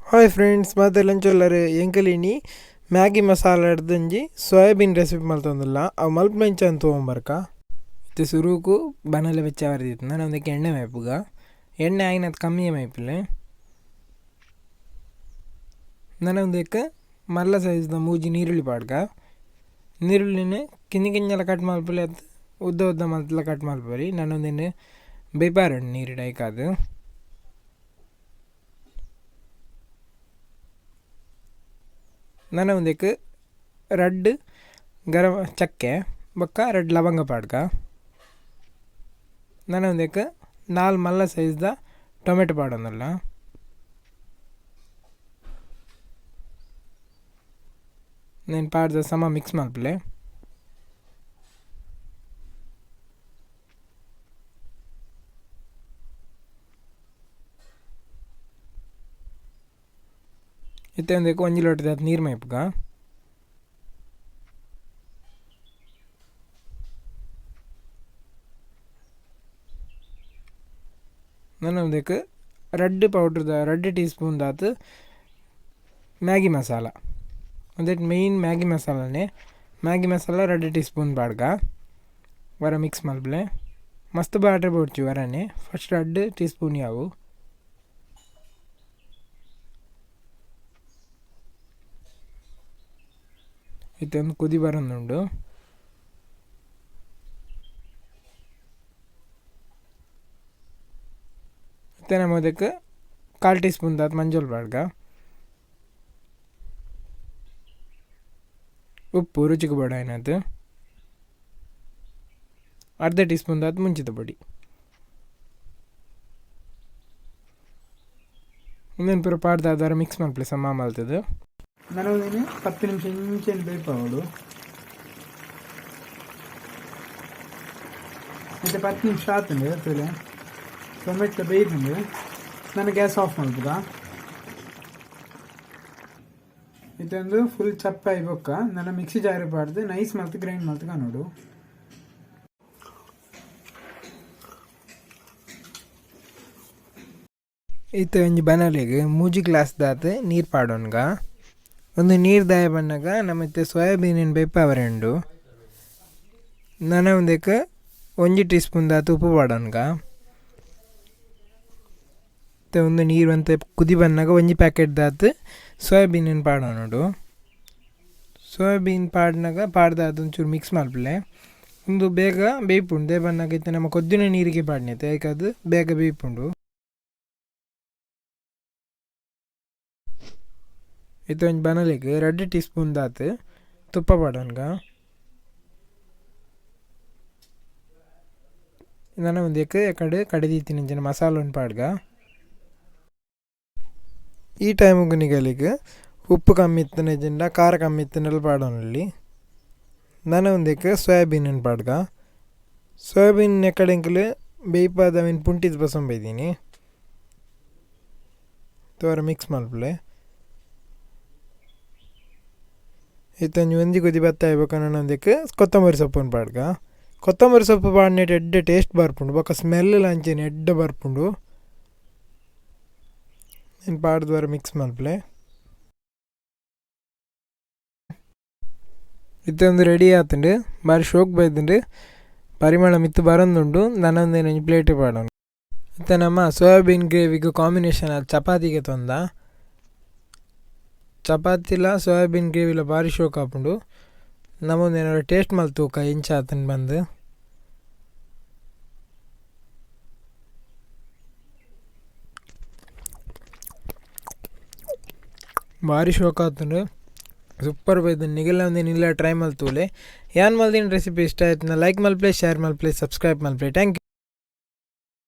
Hi friends ಮತ್ತೆ ಲಂಚೊಲ್ಲರು ಎಂಕಲಿನಿ Maggi masala ಹಿಡ್ದಂಜಿ soybean recipe ಮಲ್ತೊಂದುಲ್ಲ ಅವು ಮಲ್ಪಂಚ ಅಂತ ತೊಗೊಂಬರ್ಕ ಇದು ಸುರುಕು ಬನಲೆ ಬೆಚ್ಚ ಬರೆದಿತ್ತು ನಾನು ಒಂದಕ್ಕೆ ಎಣ್ಣೆ ಮೇಪುಗ ಎಣ್ಣೆ ಆಗಿನದು ಕಮ್ಮಿ ಮೇಪಿಲ್ಲ ನಾನು ಒಂದಕ್ಕೆ ಮಲ್ಲ ಸೈಜ್ದ ಮೂಜಿ ನೀರುಳ್ಳಿ ಪಾಡ್ಕ ನೀರುಳ್ಳಿನ ಕಿಂಜೆಲ್ಲ ಕಟ್ ಮಲ್ಪಲೆ ಅದು ಉದ್ದ ಉದ್ದ ಮಲ್ತೆಲ್ಲ ಕಟ್ ಮಲ್ಪರಿ ನಾನೊಂದೇನು ಬೇಪಾರಣ್ಣು ನೀರು ಡೈಕಾದು ನಾನು ಒಂದಕ್ಕೆ ರಡ್ಡು ಗರಂ ಚಕ್ಕೆ ಬೊಕ್ಕ ರಡ್ಡು ಲವಂಗ ಪಾಡ್ಕ ನಾನು ಒಂದಕ್ಕೆ 4 ಮಲ್ಲ ಸೈಜ್ದ ಟೊಮೆಟೊ ಪಾಡೋನಲ್ಲ నేను ಪಾಡ್ದ ಸಮ ಮಿಕ್ಸ್ ಮಲ್ಪಲೆ ಇತ್ತೆ ಒಂದಕ್ಕೆ 1 ಲೋಟದ ನೀರು ಮೇಪುಗ ನಾನು ಒಂದಕ್ಕೆ ರಡ್ಡು ಟೀ ಸ್ಪೂನ್ ದಾತು ಮ್ಯಾಗಿ ಮಸಾಲ ಒಂದಕ್ಕೆ ಮೇಯ್ನ್ ಮ್ಯಾಗಿ ಮಸಾಲನೇ ಮ್ಯಾಗಿ ಮಸಾಲ 2 ಟೀ ಸ್ಪೂನ್ ಪಾಡ್ಗ ವರ ಮಿಕ್ಸ್ ಮಲ್ಪಲೆ ಮಸ್ತ್ ಬಾಟ್ರೆ ಬೋಡ್ಚಿ ವರನೇ ಫಸ್ಟ್ 2 ಟೀ ಸ್ಪೂನ್ ಯಾವು ಇದೊಂದು ಕುದಿ ಬರೋದುಂಡು ಮತ್ತು ನಮ್ಮ ಅದಕ್ಕೆ 1/4 ಟೀ ಸ್ಪೂನ್ ದಾತು ಮಂಜೂಳ ಪಾಡ್ಗ ಉಪ್ಪು ರುಚಿಗೆ ಬೋಡ ಏನದು ಅರ್ಧ ಟೀ ಸ್ಪೂನ್ ದಾತು ಮುಂಚಿತ ಪುಡಿ ಇನ್ನೊಂದು ಪೂರ ಪಾಡ್ದಾದ್ರೆ ಮಿಕ್ಸ್ ಮಾಡ್ಪ್ಲೆ ಸಮ ಮಲ್ತದ್ದು ನಾನು 10 ನಿಮಿಷ ಇಂಚೆಂದು ಬೇಯ್ಪವಳು ಮತ್ತು 10 ನಿಮಿಷ ಆತಂಡು ತುಲೆ ಟೊಮೆಟೊ ಬೇಯ್ತಂಡು ನಾನು ಗ್ಯಾಸ್ ಆಫ್ ಮಾಡ್ಬೋದಾ ಇದೊಂದು ಫುಲ್ ಚಪ್ಪಾಯಿ ಬೊಕ್ಕ ನಾನು ಮಿಕ್ಸಿ ಜಾರಿ ಪಾಡ್ದು ನೈಸ್ ಮಾಡ್ತು ಗ್ರೈಂಡ್ ಮಾಡ್ತು ನೋಡು ಇತ್ತು ಒಂಜಿ ಬನಲೆಗೆ 3 ಗ್ಲಾಸ್ ದಾತು ನೀರು ಪಾಡೋನ್ಗ ಒಂದು ನೀರು ದಾಯ ಬಣ್ಣಗ ನಮ್ಮತ್ತೆ ಸೋಯಾಬೀನಿನ ಬೇಯ್ಪವರೆಂಡು ನಾನು ಒಂದಕ್ಕೆ 1 ಟೀ ಸ್ಪೂನ್ ದಾತು ಉಪ್ಪು ಪಾಡೋನ್ಗ ಮತ್ತು ಒಂದು ನೀರು ಅಂತ ಕುದಿ ಬನ್ನಾಗ 1 ಪ್ಯಾಕೆಟ್ ದಾತು ಸೋಯಾಬೀನಿನ ಪಾಡೋನೋಡು ಸೋಯಾಬೀನ್ ಪಾಡ್ದಾದ ಒಂಚೂರು ಮಿಕ್ಸ್ ಮಲ್ಪಲೆ ಒಂದು ಬೇಗ ಬೇಯ್ಪುಂಡು ದೇ ಬನ್ನಾಗ ಇತ್ತು ನಮ್ಮ ಕೊದ್ದಿನ ನೀರಿಗೆ ಪಾಡ್ನೈತೆ ಯಾಕೆ ಅದು ಬೇಗ ಬೇಯ್ಪುಂಡು ಇದು ಒಂದು ಬನಲೆಗೆ 2 ಟೀ ಸ್ಪೂನ್ ದಾತು ತುಪ್ಪ ಪಾಡೋನ್ಗ ನಾನು ಒಂದಕ್ಕೆ ಕಡೆದೀತೀನಿ ಜನ ಮಸಾಲ ಪಾಡ್ಗ ಈ ಟೈಮಿಗೆ ನಿಗಲಿಗೆ ಉಪ್ಪು ಕಮ್ಮಿ ಇತ್ತನೆ ಜನ ಖಾರ ಕಮ್ಮಿ ಇತ್ತನೆಲ್ಲ ಪಾಡೋನಲ್ಲಿ ನಾನು ಒಂದಕ್ಕೆ ಸೋಯಾಬೀನ್ ಪಾಡ್ಗ ಸೋಯಾಬೀನ್ ಎಕಡೆಂಕಲು ಬೇಯ್ಪಾದ ಮೀನು ಪುಂಟಿದ ಬಸಂ ಬೈದೀನಿ ತೋರ ಮಿಕ್ಸ್ ಮಲ್ಪಲೆ ಇತ್ತಂಜಿ ಒಂಜಿ ಕುದಿ ಬತ್ತ ಆಯ್ಬೇಕು ನಾನು ಒಂದಕ್ಕೆ ಕೊತ್ತಂಬರಿ ಸೊಪ್ಪನ್ನು ಪಾಡ್ಗ ಕೊತ್ತಂಬರಿ ಸೊಪ್ಪು ಪಾಡ್ನೆಟ್ಟು ಎಡ್ಡೆ ಟೇಸ್ಟ್ ಬರ್ಪುಂಡು ಬೊಕ್ಕ ಸ್ಮೆಲ್ ಲಂಚೇನು ಎಡ್ಡೆ ಬರ್ಪುಂಡು నేను పాడుద్వారా మిక్స్ మల్పలే ಇತ್ತೊಂದು ರೆಡಿ ಆತುಂಡು ಬಾರಿ ಶೋಕ್ ಬೈದುಂಡು ಪರಿಮಳ ಮಿತ್ತು ಬರೋದುಂಡು ನನ್ನೊಂದೇನು ಪ್ಲೇಟ್ ಪಾಡೋನು ಮತ್ತು ನಮ್ಮ ಸೋಯಾಬೀನ್ ಗ್ರೇವಿಗೂ ಕಾಂಬಿನೇಷನ್ ಅದು ಚಪಾತಿಗೆ ತೊಂದ ಚಪಾತಿಲ ಸೋಯಾಬೀನ್ ಗ್ರೇವಿಲ ಭಾರಿ ಶೋಕ್ ಆಪುಂಡು ನಮ್ಮೊಂದೇನಾರು ಟೇಸ್ಟ್ ಮಲ್ತೂಕ ಇಂಚ ಆತನು ಬಂದು ಭಾರಿ ಶೋಕ ಆತುಂಡು ಸೂಪರ್ ಬೈದು ನಿಗಲ್ಲ ಒಂದೇನು ಇಲ್ಲ ಟ್ರೈ ಮಲ್ತೂಲೆ ಯಾನ್ ಮಲ್ದಿನ ರೆಸಿಪಿ ಇಷ್ಟ ಆಯ್ತು ಲೈಕ್ ಮಲ್ಪ್ಲೆ ಶೇರ್ ಮಲ್ಪ್ಲೆ ಸಬ್ಸ್ಕ್ರೈಬ್ ಮಲ್ಪ್ಲೆ ಥ್ಯಾಂಕ್ ಯು.